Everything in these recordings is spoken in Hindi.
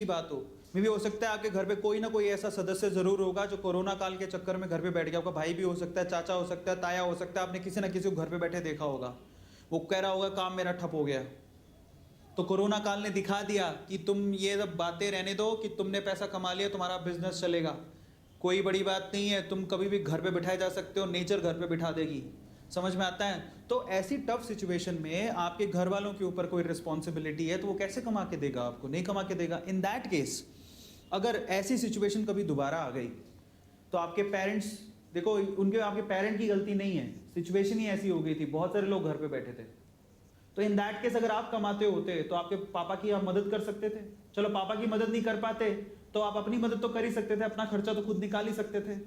की बात हो, मे भी हो सकता है आपके घर पे कोई ना कोई ऐसा सदस्य जरूर होगा जो कोरोना काल के चक्कर में घर पे बैठ गया होगा। भाई भी हो सकता है, चाचा हो सकता है, ताया हो सकता है। आपने किसी ना किसी को घर पे बैठे देखा होगा, वो कह रहा होगा काम मेरा ठप हो गया। तो कोरोना काल ने दिखा दिया कि तुम ये सब बातें रहने दो कि तुमने पैसा कमा लिया, तुम्हारा बिजनेस चलेगा, कोई बड़ी बात नहीं है, तुम कभी भी घर पे बिठाए जा सकते हो, नेचर घर पे बिठा देगी। समझ में आता है? तो ऐसी टफ सिचुएशन में आपके घर वालों के ऊपर कोई रिस्पॉन्सिबिलिटी है तो वो कैसे कमा के देगा आपको? नहीं कमा के देगा। इन दैट केस अगर ऐसी सिचुएशन कभी दोबारा आ गई तो आपके पेरेंट्स, देखो उनके आपके पेरेंट की गलती नहीं है, सिचुएशन ही ऐसी हो गई थी, बहुत सारे लोग घर पे बैठे थे। तो इन दैट केस अगर आप कमाते होते तो आपके पापा की आप मदद कर सकते थे। चलो पापा की मदद नहीं कर पाते तो आप अपनी मदद तो कर ही सकते थे, अपना खर्चा तो खुद निकाल ही सकते थे।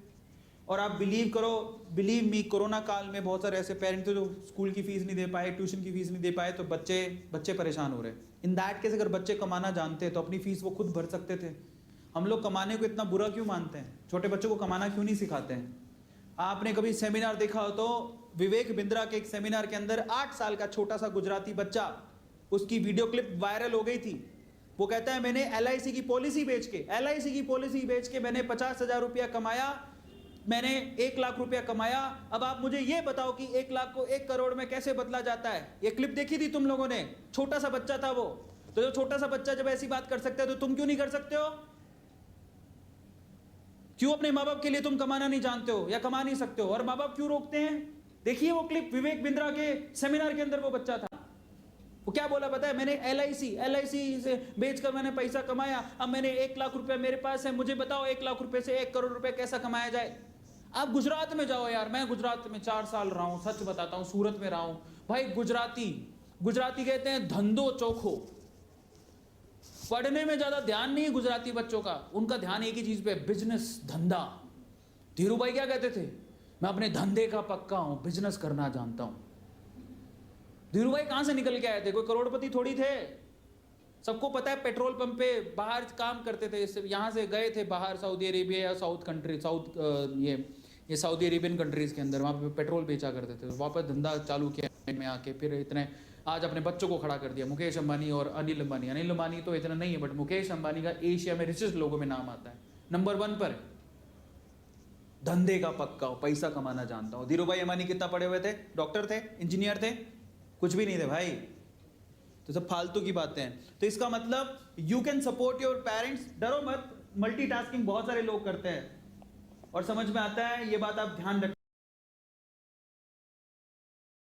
और आप बिलीव करो, बिलीव मी, कोरोना काल में बहुत सारे ऐसे पेरेंट थे जो स्कूल की फीस नहीं दे पाए, ट्यूशन की फीस नहीं दे पाए, तो बच्चे परेशान हो रहे। इन दैट केस अगर बच्चे कमाना जानते तो अपनी फीस वो खुद भर सकते थे। हम लोग कमाने को इतना बुरा क्यों मानते हैं? छोटे बच्चों को कमाना क्यों नहीं सिखाते हैं? आपने कभी सेमिनार देखा हो तो विवेक बिंद्रा के एक सेमिनार के अंदर 8 साल का छोटा सा गुजराती बच्चा, उसकी वीडियो क्लिप वायरल हो गई थी। वो कहता है मैंने LIC की पॉलिसी बेच के मैंने 50,000 रुपया कमाया, मैंने 1 लाख रुपया कमाया। अब आप मुझे ये बताओ कि 1 लाख को 1 करोड़ में कैसे बदला जाता है? ये क्लिप देखी थी तुम लोगों ने? छोटा सा बच्चा था वो। तो जो छोटा सा बच्चा जब ऐसी बात कर सकता है तो तुम क्यों नहीं कर सकते हो? क्यों अपने माँ बाप के लिए तुम कमाना नहीं जानते हो या कमा नहीं सकते हो? और माँ बाप क्यों रोकते हैं? देखिए वो क्लिप, विवेक बिंद्रा के सेमिनार के अंदर वो बच्चा था, वो क्या बोला पता है? मैंने LIC से बेचकर मैंने पैसा कमाया, अब मैंने 1 लाख रुपया मेरे पास है, मुझे बताओ 1 लाख रुपए से 1 करोड़ रुपए कैसा कमाया जाए? आप गुजरात में जाओ यार, मैं गुजरात में 4 साल रहा हूं, सच बताता हूं, सूरत में रहा हूं भाई। गुजराती कहते हैं धंधो चोखो। पढ़ने में ज्यादा ध्यान नहीं है गुजराती बच्चों का, उनका ध्यान एक ही चीज पे, बिजनेस, धंधा। धीरू भाई क्या कहते थे? मैं अपने धंधे का पक्का हूं, बिजनेस करना जानता हूं। धीरू भाई कहां से निकल के आए थे? कोई करोड़पति थोड़ी थे। सबको पता है पेट्रोल पंप पे बाहर काम करते थे, यहां से गए थे बाहर सऊदी अरेबिया या ये सऊदी अरेबियन कंट्रीज के अंदर, वहां पे पेट्रोल बेचा करते थे, वापस धंधा चालू किया में आके, फिर इतने आज अपने बच्चों को खड़ा कर दिया। मुकेश अंबानी और अनिल अंबानी तो इतना नहीं है, बट मुकेश अंबानी का एशिया में रिचेस्ट लोगों में नाम आता है, नंबर 1 पर। धंधे का पक्का हो, पैसा कमाना जानता हूं। धीरू भाई अंबानी कितना पढ़े हुए थे? डॉक्टर थे? इंजीनियर थे? कुछ भी नहीं थे भाई। तो सब फालतू की बातें हैं। तो इसका मतलब you can support your parents, डरो मत। मल्टीटास्किंग बहुत सारे लोग करते हैं और समझ में आता है, ये बात आप ध्यान रखें।